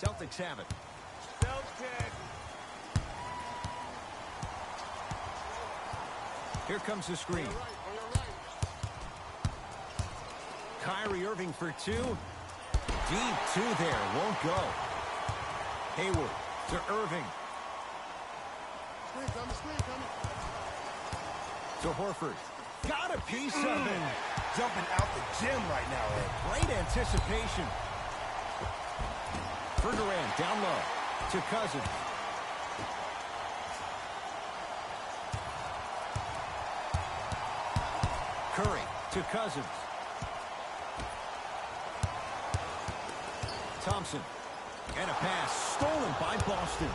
Celtics have it. Here comes the screen. Kyrie Irving for two. Deep two there. Won't go. Hayward to Irving. To Horford. Got a piece of him. Jumping out the gym right now, Ed. Great anticipation. For Durant, down low. To Cousins. Curry to Cousins. Thompson. And a pass stolen by Boston.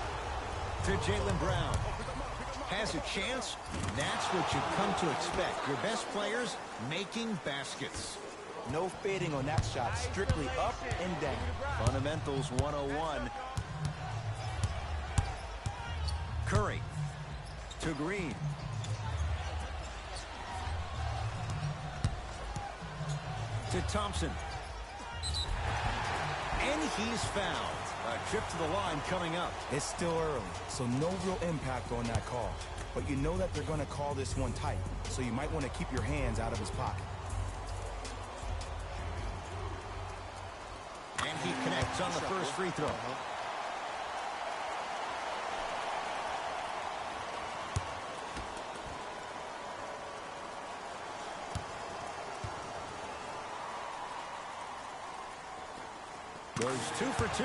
To Jaylen Brown. Has a chance. That's what you come to expect. Your best players making baskets. No fading on that shot. Strictly up and down. Fundamentals 101. Curry to Green. To Thompson. And he's fouled. A trip to the line coming up. It's still early, so no real impact on that call. But you know that they're going to call this one tight, so you might want to keep your hands out of his pocket. And he connects on the first free throw. Goes 2 for 2.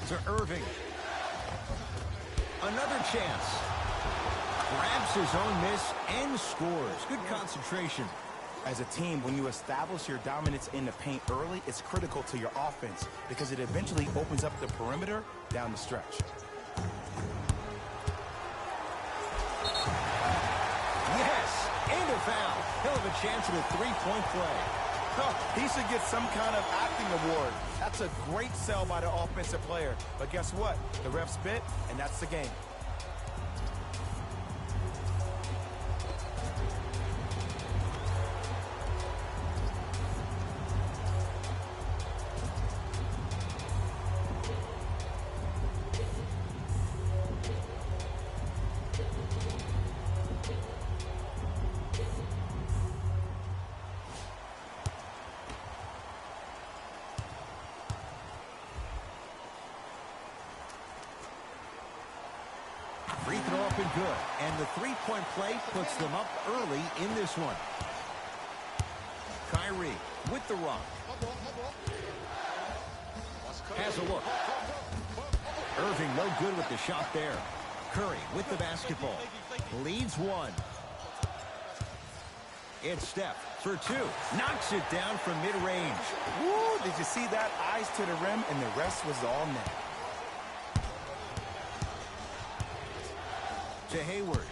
To Irving. Another chance. Grabs his own miss and scores. Good concentration. As a team, when you establish your dominance in the paint early, it's critical to your offense because it eventually opens up the perimeter down the stretch. Yes, and a foul. He'll have a chance at a three-point play. Oh, he should get some kind of acting award. That's a great sell by the offensive player. But guess what? The ref spit, and that's the game. Free throw up and good. And the three-point play puts them up early in this one. Kyrie with the run. Has a look. Irving no good with the shot there. Curry with the basketball. Leads one. It's Steph for two. Knocks it down from mid-range. Woo! Did you see that? Eyes to the rim, and the rest was all net. To Hayward.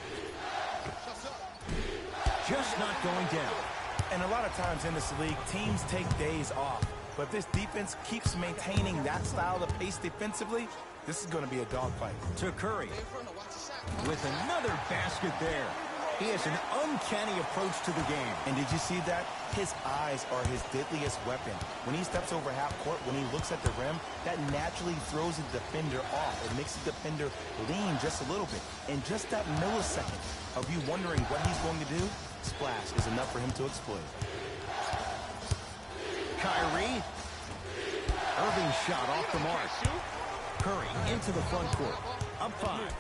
Just not going down. And a lot of times in this league, teams take days off. But if this defense keeps maintaining that style of pace defensively, this is going to be a dogfight. To Curry. With another basket there. He has an uncanny approach to the game. And did you see that? His eyes are his deadliest weapon. When he steps over half court, when he looks at the rim, that naturally throws the defender off. It makes the defender lean just a little bit. And just that millisecond of you wondering what he's going to do, splash is enough for him to exploit. Kyrie. Irving shot off the mark. Curry into the front court. Up 5.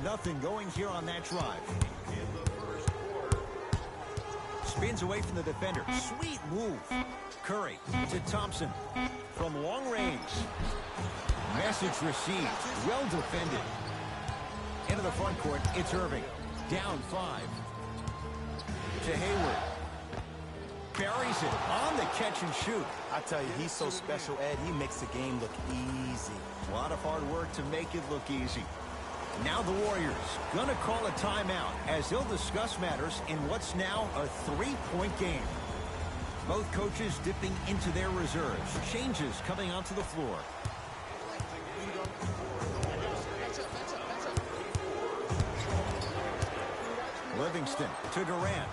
Nothing going here on that drive. Spins away from the defender. Sweet move. Curry to Thompson from long range. Message received. Well defended. Into the front court. It's Irving. Down 5. To Hayward. Buries it on the catch and shoot. I tell you, he's so special, Ed. He makes the game look easy. A lot of hard work to make it look easy. Now the Warriors gonna call a timeout as they'll discuss matters in what's now a 3-point game. Both coaches dipping into their reserves. Changes coming onto the floor. Livingston to Durant.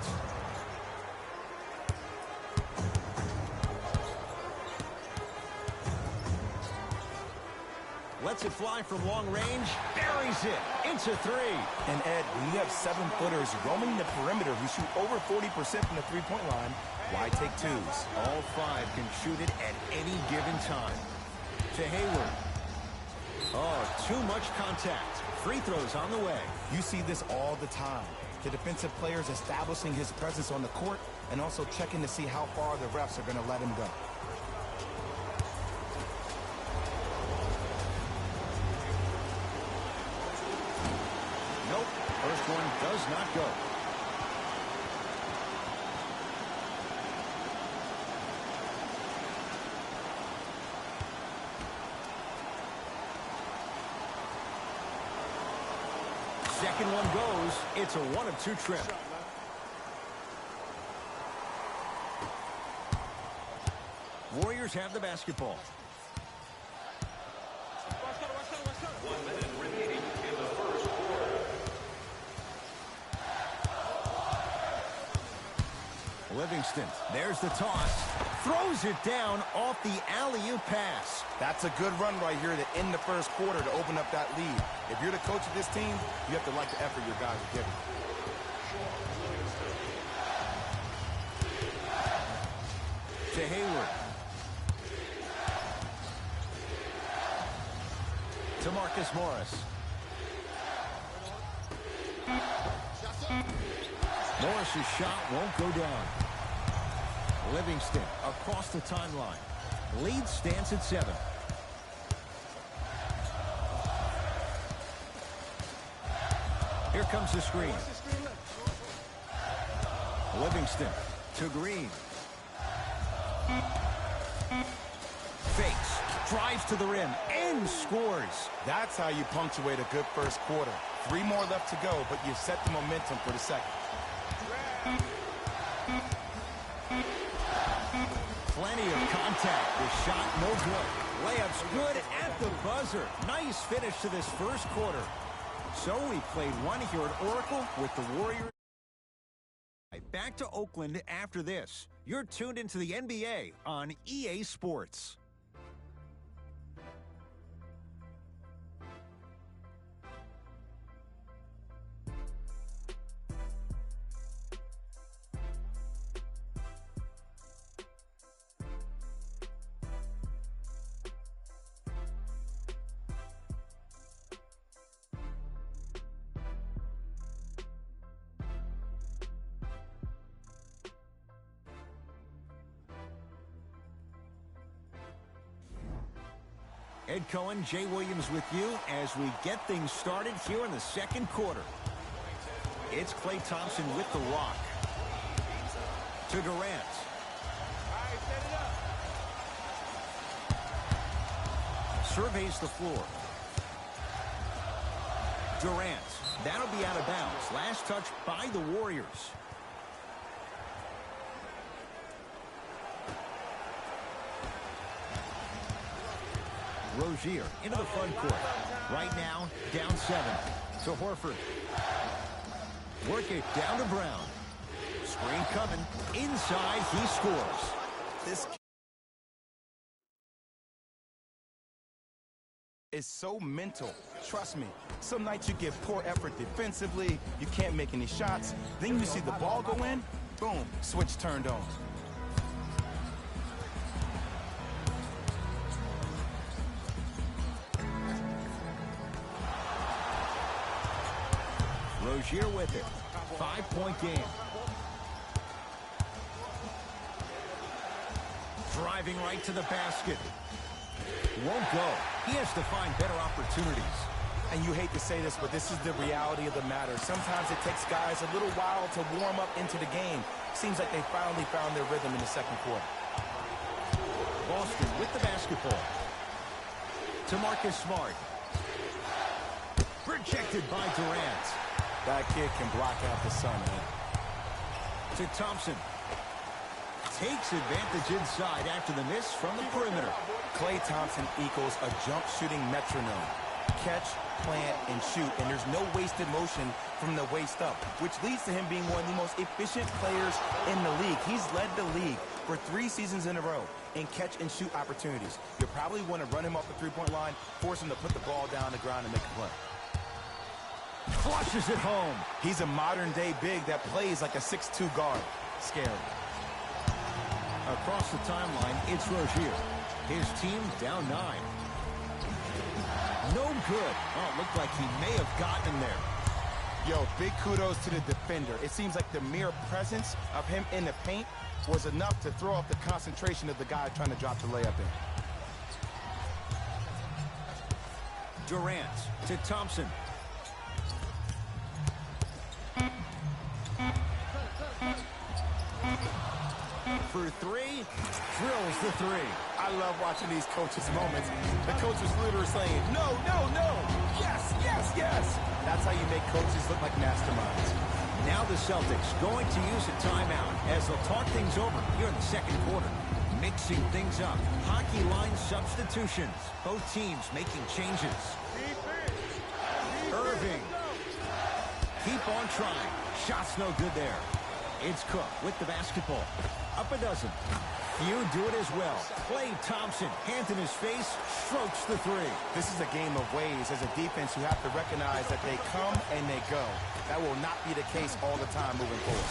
Lets it fly from long range. Buries it into 3. And Ed, when you have 7-footers roaming the perimeter who shoot over 40% from the three-point line, why take twos? All 5 can shoot it at any given time. To Hayward. Oh, too much contact. Free throws on the way. You see this all the time. The defensive players establishing his presence on the court and also checking to see how far the refs are going to let him go. Nope, first one does not go. Second one goes. It's a 1-of-2 trip. Warriors have the basketball. Livingston, there's the toss. Throws it down off the alley-oop pass. That's a good run right here to end the first quarter to open up that lead. If you're the coach of this team, you have to like the effort your guys are giving. To Hayward. To Marcus Morris. Morris's shot won't go down. Livingston across the timeline. Lead stands at 7. Here comes the screen. Livingston to Green. Fakes, drives to the rim, and scores. That's how you punctuate a good first quarter. 3 more left to go, but you set the momentum for the second. Plenty of contact. The shot no good. Layup's good at the buzzer. Nice finish to this first quarter. So we played one here at Oracle with the Warriors. Back to Oakland after this. You're tuned into the NBA on EA Sports. Ed Cohen, Jay Williams with you as we get things started here in the second quarter. It's Klay Thompson with the rock. To Durant. Surveys the floor. Durant. That'll be out of bounds. Last touch by the Warriors. Rozier into the front court. Right now, down 7. To Horford. Work it down to Brown. Screen coming. Inside, he scores. This is so mental. Trust me. Some nights you give poor effort defensively. You can't make any shots. Then you see the ball go in. Boom. Switch turned on. Rozier with it. 5-point game. Driving right to the basket. Won't go. He has to find better opportunities. And you hate to say this, but this is the reality of the matter. Sometimes it takes guys a little while to warm up into the game. Seems like they finally found their rhythm in the second quarter. Boston with the basketball. To Marcus Smart. Rejected by Durant. That kid can block out the sun, man. To Thompson. Takes advantage inside after the miss from the perimeter. Klay Thompson equals a jump shooting metronome. Catch, plant, and shoot, and there's no wasted motion from the waist up, which leads to him being one of the most efficient players in the league. He's led the league for 3 seasons in a row in catch and shoot opportunities. You'll probably want to run him off the three-point line, force him to put the ball down on the ground and make a play. Flushes it home. He's a modern-day big that plays like a 6'2 guard. Scary. Across the timeline, it's Rozier. His team down 9. No good. Oh, it looked like he may have gotten him there. Yo, big kudos to the defender. It seems like the mere presence of him in the paint was enough to throw off the concentration of the guy trying to drop the layup in. Durant to Thompson. For 3, drills the 3. I love watching these coaches' moments. The coach was literally saying, no, no, no, yes, yes, yes. That's how you make coaches look like masterminds. Now the Celtics going to use a timeout as they'll talk things over here in the second quarter. Mixing things up. Hockey line substitutions. Both teams making changes. Irving. Keep on trying. Shot's no good there. It's Cook with the basketball. Up a dozen. Few do it as well. Klay Thompson, hand in his face, strokes the 3. This is a game of ways. As a defense, you have to recognize that they come and they go. That will not be the case all the time moving forward.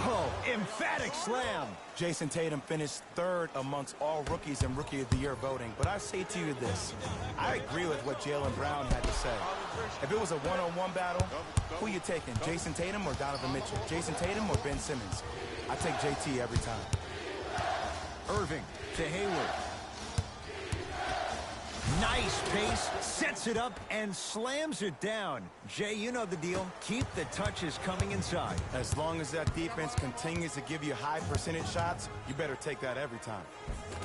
Oh, emphatic slam. Jason Tatum finished 3rd amongst all rookies in Rookie of the Year voting. But I say to you this. I agree with what Jaylen Brown had to say. If it was a one-on-one battle, who you taking, Jason Tatum or Donovan Mitchell? Jason Tatum or Ben Simmons? I take JT every time. Irving to Hayward. Nice pace, sets it up, and slams it down. Jay, you know the deal. Keep the touches coming inside. As long as that defense continues to give you high percentage shots, you better take that every time.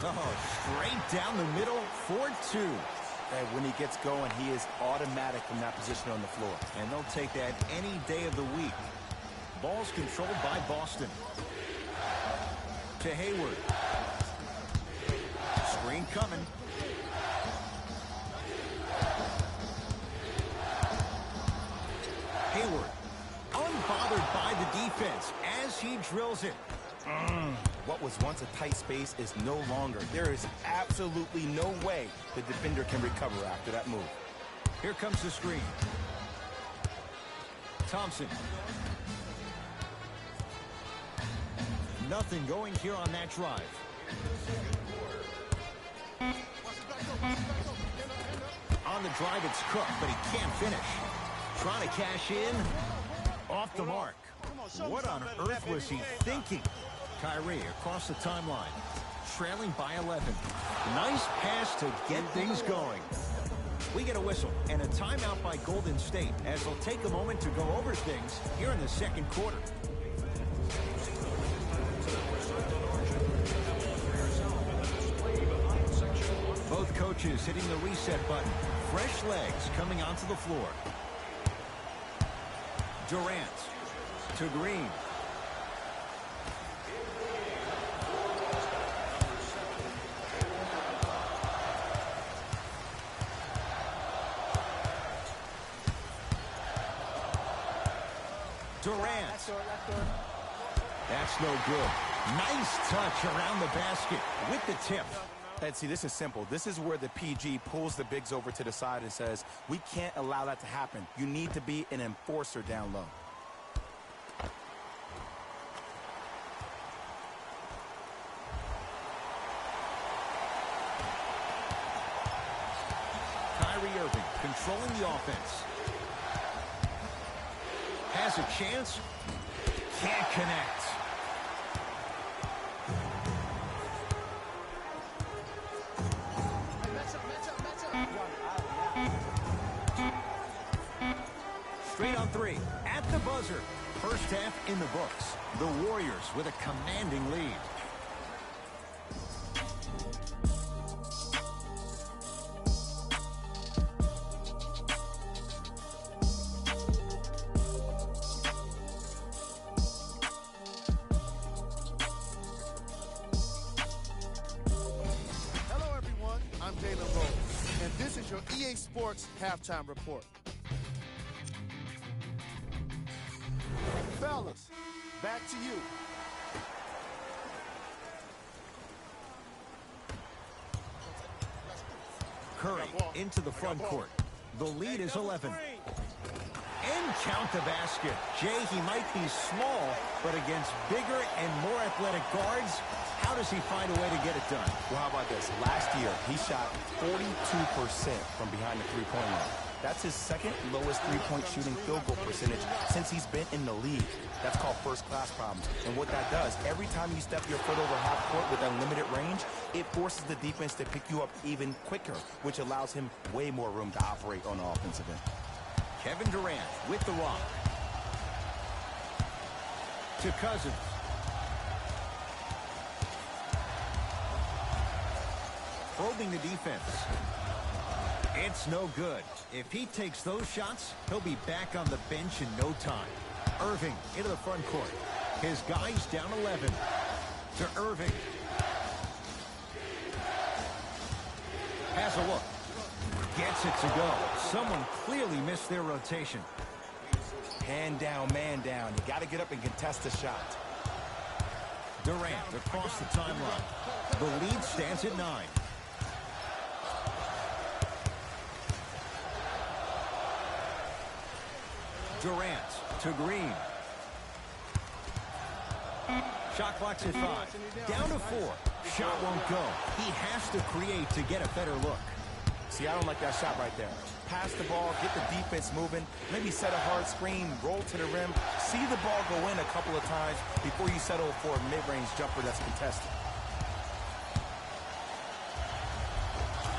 Oh, straight down the middle, 4-2. And when he gets going, he is automatic from that position on the floor. And they'll take that any day of the week. Ball's controlled by Boston. To Hayward. Screen coming. Hayward, unbothered by the defense as he drills it. What was once a tight space is no longer. There is absolutely no way the defender can recover after that move. Here comes the screen. Thompson. Nothing going here on that drive. On the drive, it's Cook, but he can't finish. Trying to cash in. Off the mark. What on earth was he thinking? Kyrie across the timeline. Trailing by 11. Nice pass to get things going. We get a whistle and a timeout by Golden State as they'll take a moment to go over things here in the second quarter. Both coaches hitting the reset button. Fresh legs coming onto the floor. Durant to Green. Durant. That's no good. Nice touch around the basket with the tip. And see, this is simple. This is where the PG pulls the bigs over to the side and says, we can't allow that to happen. You need to be an enforcer down low. Kyrie Irving controlling the offense. Has a chance. Can't connect. Straight on 3. At the buzzer. First half in the books. The Warriors with a commanding lead. Sports Halftime Report. Fellas, back to you. Curry into the front court. The lead is 11. And count the basket. Jay, he might be small, but against bigger and more athletic guards, how does he find a way to get it done? Well, how about this? Last year, he shot 42% from behind the three-point line. That's his second lowest three-point shooting field goal percentage since he's been in the league. That's called first-class problems. And what that does, every time you step your foot over half court with unlimited range, it forces the defense to pick you up even quicker, which allows him way more room to operate on the offensive end. Kevin Durant with the rock. To Cousins. Probing the defense. It's no good. If he takes those shots, he'll be back on the bench in no time. Irving into the front court. His guy's down 11. To Irving. Has a look. Gets it to go. Someone clearly missed their rotation. Hand down, man down. You got to get up and contest the shot. Durant across the timeline. The lead stands at 9. Durant to Green. Shot clock's at 5. Down to 4. Shot won't go. He has to create to get a better look. See, I don't like that shot right there. Pass the ball, get the defense moving, maybe set a hard screen, roll to the rim, see the ball go in a couple of times before you settle for a mid-range jumper that's contested.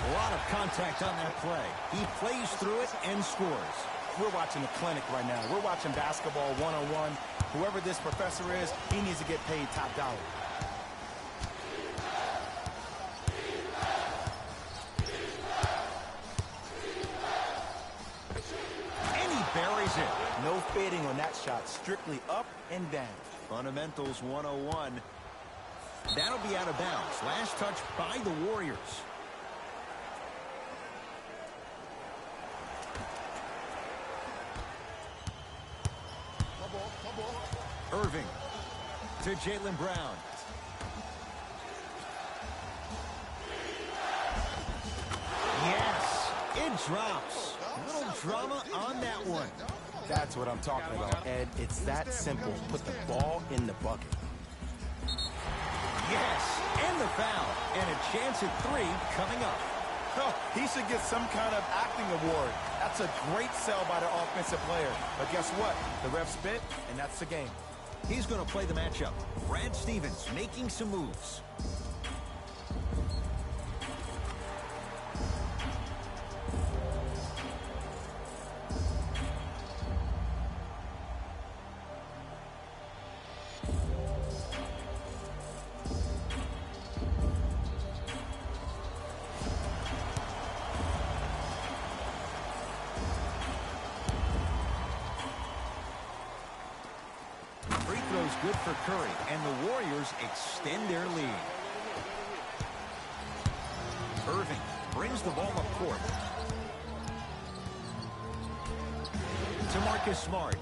A lot of contact on that play. He plays through it and scores. We're watching a clinic right now. We're watching basketball one-on-one. Whoever this professor is, he needs to get paid top dollar. And he buries it. No fading on that shot. Strictly up and down. Fundamentals 101. That'll be out of bounds. Last touch by the Warriors. Irving to Jaylen Brown. Yes, it drops. A little drama on that one. That's what I'm talking about, Ed. It's that simple. Put the ball in the bucket. Yes, and the foul. And a chance at 3 coming up. Oh, he should get some kind of acting award. That's a great sell by the offensive player. But guess what? The ref spit, and that's the game. He's going to play the matchup. Brad Stevens making some moves. Good for Curry, and the Warriors extend their lead. Irving brings the ball up court. To Marcus Smart.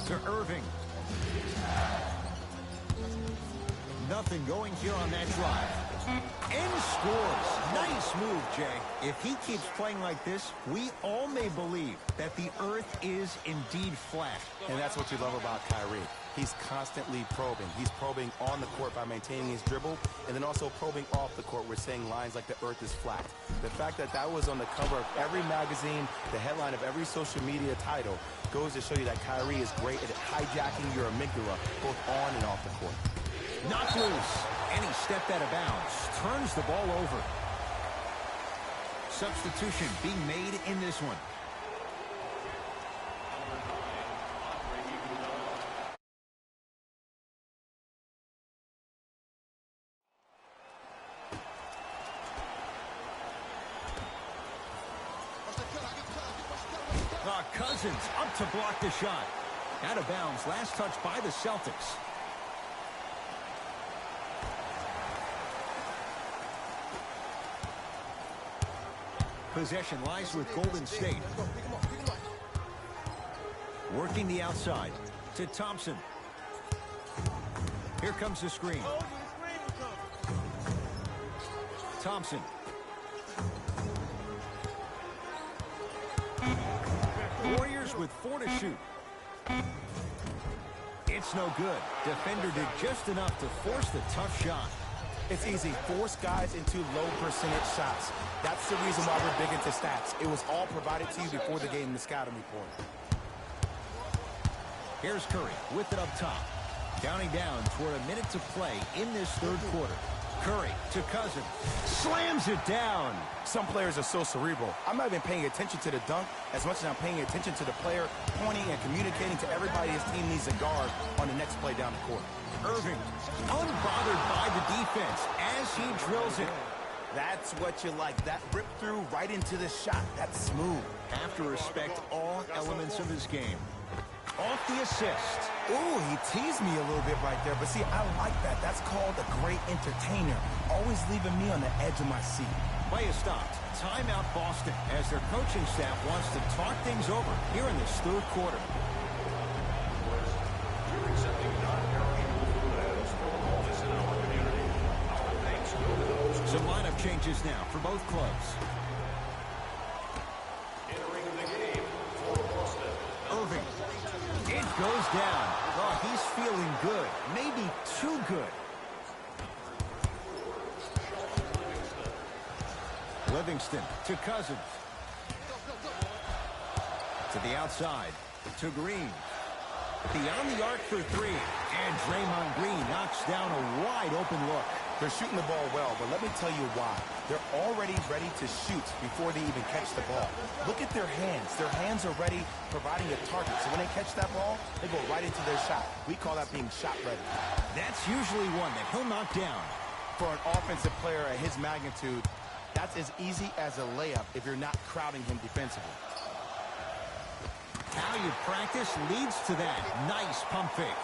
To Irving. Nothing going here on that drive. And scores. Nice move, Jay. If he keeps playing like this, we all may believe that the earth is indeed flat. And that's what you love about Kyrie. He's constantly probing. He's probing on the court by maintaining his dribble, and then also probing off the court with saying lines like the earth is flat. The fact that that was on the cover of every magazine, the headline of every social media title, goes to show you that Kyrie is great at hijacking your amygdala both on and off the court. Knocked loose, and he stepped out of bounds. Turns the ball over. Substitution being made in this one. Cousins up to block the shot. Out of bounds. Last touch by the Celtics. Possession lies with Golden State. Working the outside to Thompson. Here comes the screen. Thompson. Warriors with 4 to shoot. It's no good. Defender did just enough to force the tough shot. It's easy. Force guys into low percentage shots. That's the reason why we're big into stats. It was all provided to you before the game in the scouting report. Here's Curry with it up top. Counting down toward a minute to play in this third quarter. Curry to Cousins. Slams it down. Some players are so cerebral. I'm not even paying attention to the dunk as much as I'm paying attention to the player, pointing and communicating to everybody his team needs a guard on the next play down the court. Irving, unbothered by the defense as he drills it. That's what you like. That rip through right into the shot. That's smooth. Have to respect all elements of his game. Off the assist. Ooh, he teased me a little bit right there. But see, I like that. That's called a great entertainer. Always leaving me on the edge of my seat. Play is stopped. Timeout Boston as their coaching staff wants to talk things over here in this third quarter. Some lineup changes now for both clubs. Irving. It goes down. Oh, he's feeling good. Maybe too good. Livingston to Cousins. To the outside. To Green. Beyond the arc for 3. And Draymond Green knocks down a wide open look. They're shooting the ball well, but let me tell you why. They're already ready to shoot before they even catch the ball. Look at their hands. Their hands are ready, providing a target. So when they catch that ball, they go right into their shot. We call that being shot ready. That's usually one that he'll knock down. For an offensive player at his magnitude, that's as easy as a layup if you're not crowding him defensively. How you practice leads to that. Nice pump fake.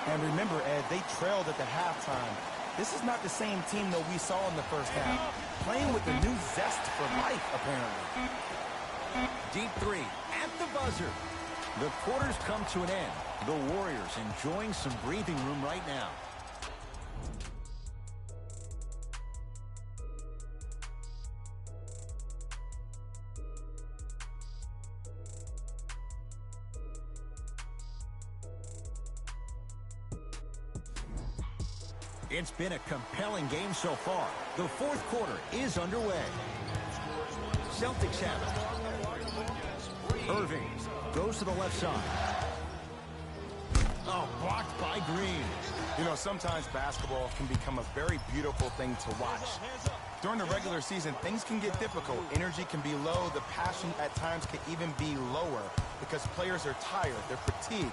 And remember, Ed, they trailed at the halftime. This is not the same team that we saw in the first half. Playing with the new zest for life, apparently. Deep 3 at the buzzer. The quarters come to an end. The Warriors enjoying some breathing room right now. It's been a compelling game so far. The fourth quarter is underway. Celtics have it. Irving goes to the left side. Oh, blocked by Green. You know, sometimes basketball can become a very beautiful thing to watch. During the regular season, things can get difficult. Energy can be low. The passion at times can even be lower because players are tired. They're fatigued.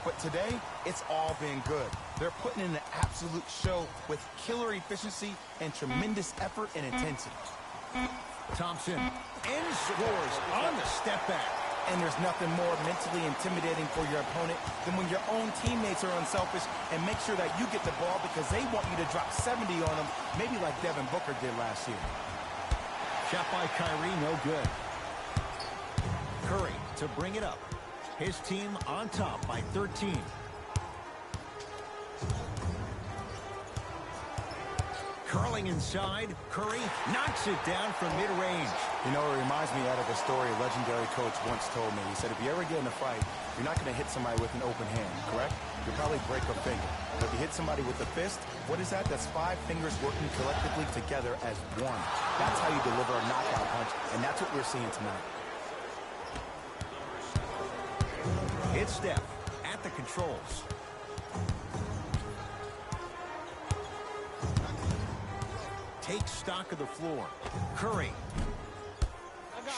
But today, it's all been good. They're putting in an absolute show with killer efficiency and tremendous effort and intensity. Thompson and scores on the step back. And there's nothing more mentally intimidating for your opponent than when your own teammates are unselfish and make sure that you get the ball because they want you to drop 70 on them, maybe like Devin Booker did last year. Shot by Kyrie, no good. Curry to bring it up. His team on top by 13. Curling inside, Curry knocks it down from mid-range. You know, it reminds me out of a story a legendary coach once told me. He said, if you ever get in a fight, you're not going to hit somebody with an open hand, correct? You'll probably break a finger. But if you hit somebody with a fist, what is that? That's 5 fingers working collectively together as one. That's how you deliver a knockout punch, and that's what we're seeing tonight. It's Steph at the controls. Takes stock of the floor. Curry.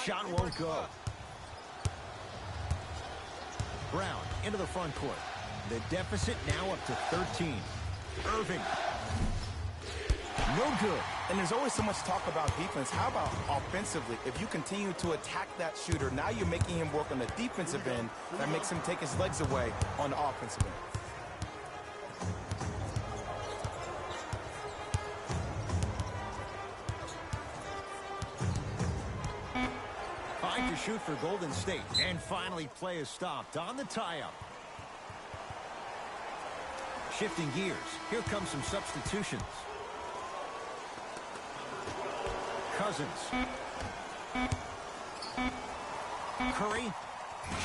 Shot won't go. Brown into the front court. The deficit now up to 13. Irving. No good. And there's always so much talk about defense. How about offensively? If you continue to attack that shooter, now you're making him work on the defensive end. That makes him take his legs away on the offensive end. shoot for Golden State. And finally, play is stopped on the tie-up. Shifting gears. Here come some substitutions. Cousins. Curry.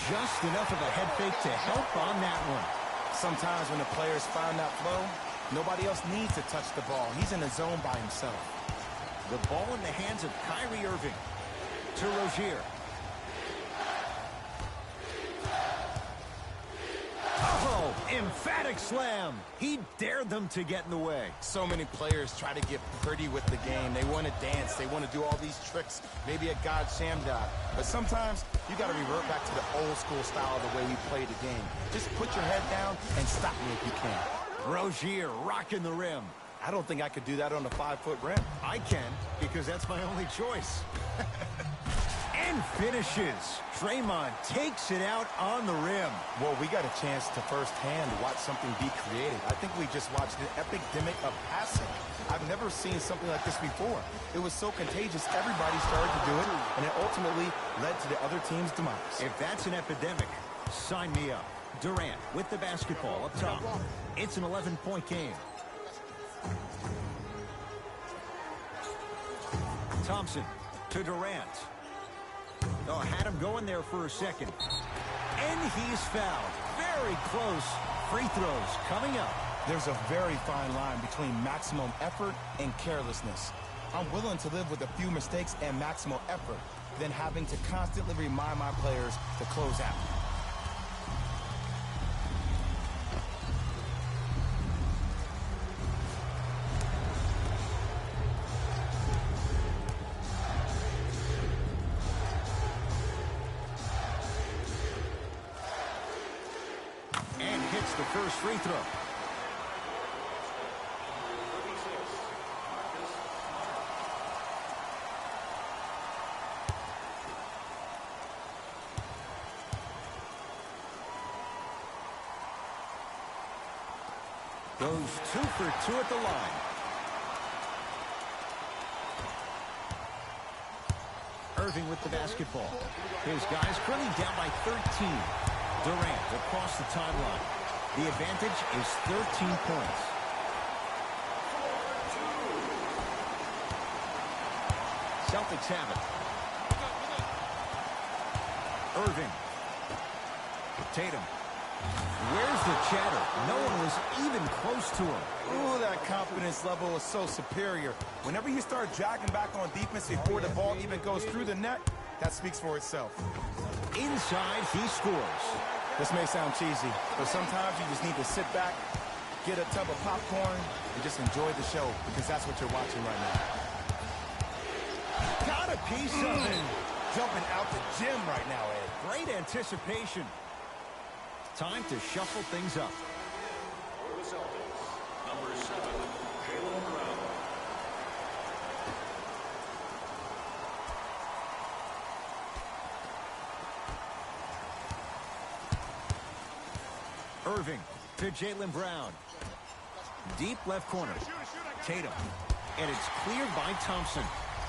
Just enough of a head fake to help on that one. Sometimes when the players find that flow, nobody else needs to touch the ball. He's in the zone by himself. The ball in the hands of Kyrie Irving. To Rozier. Oh, emphatic slam. He dared them to get in the way. So many players try to get pretty with the game. They want to dance. They want to do all these tricks. Maybe a God Shamdad. But sometimes you got to revert back to the old school style of the way we play the game. Just put your head down and stop me if you can. Rozier rocking the rim. I don't think I could do that on a 5-foot rim. I can, because that's my only choice. And finishes. Draymond takes it out on the rim. Well, we got a chance to firsthand watch something be created. I think we just watched an epidemic of passing. I've never seen something like this before. It was so contagious, everybody started to do it, and it ultimately led to the other team's demise. If that's an epidemic, sign me up. Durant with the basketball up top. It's an 11-point game. Thompson to Durant. Oh, had him going there for a second. And he's fouled. Very close. Free throws coming up. There's a very fine line between maximum effort and carelessness. I'm willing to live with a few mistakes and maximal effort than having to constantly remind my players to close out. The first free throw. Goes 2 for 2 at the line. Irving with the basketball. His guys currently down by 13. Durant across the timeline. The advantage is 13 points. Celtics have it. Irving. Tatum. Where's the chatter? No one was even close to him. Ooh, that confidence level is so superior. Whenever you start jogging back on defense before the ball even goes through the net, that speaks for itself. Inside, he scores. This may sound cheesy, but sometimes you just need to sit back, get a tub of popcorn, and just enjoy the show, because that's what you're watching right now. Got a piece of it. Jumping out the gym right now, Ed. Great anticipation. Time to shuffle things up. For the Celtics, number 7, Jaylen Brown. Irving to Jaylen Brown. Deep left corner. Tatum. And it's cleared by Thompson.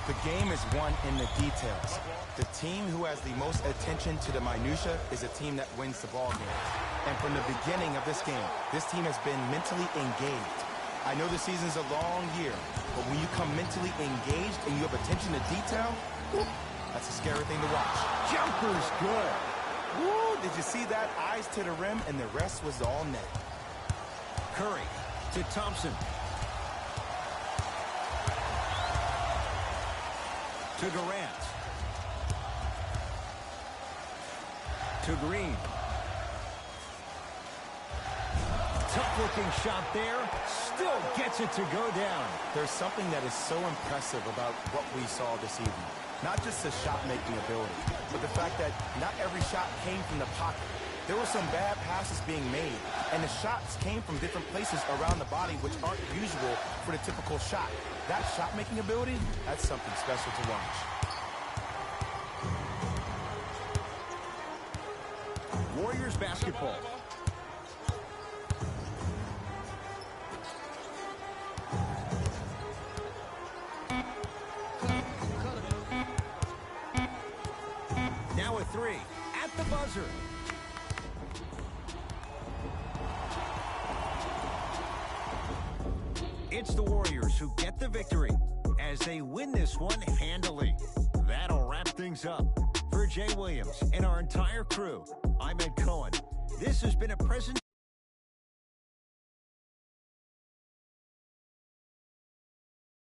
The game is won in the details. The team who has the most attention to the minutia is a team that wins the ball game. And from the beginning of this game, this team has been mentally engaged. I know the season's a long year, but when you come mentally engaged and you have attention to detail, that's a scary thing to watch. Jumper's good. Woo! Did you see that? Eyes to the rim, and the rest was all net. Curry to Thompson. To Durant. To Green. Tough-looking shot there. Still gets it to go down. There's something that is so impressive about what we saw this evening. Not just the shot-making ability, but the fact that not every shot came from the pocket. There were some bad passes being made, and the shots came from different places around the body, which aren't usual for the typical shot. That shot-making ability, that's something special to watch. Warriors basketball. Now now a three at the buzzer. It's the Warriors who get the victory as they win this one handily. That'll wrap things up. For Jay Williams and our entire crew, I'm Ed Cohen. This has been a present.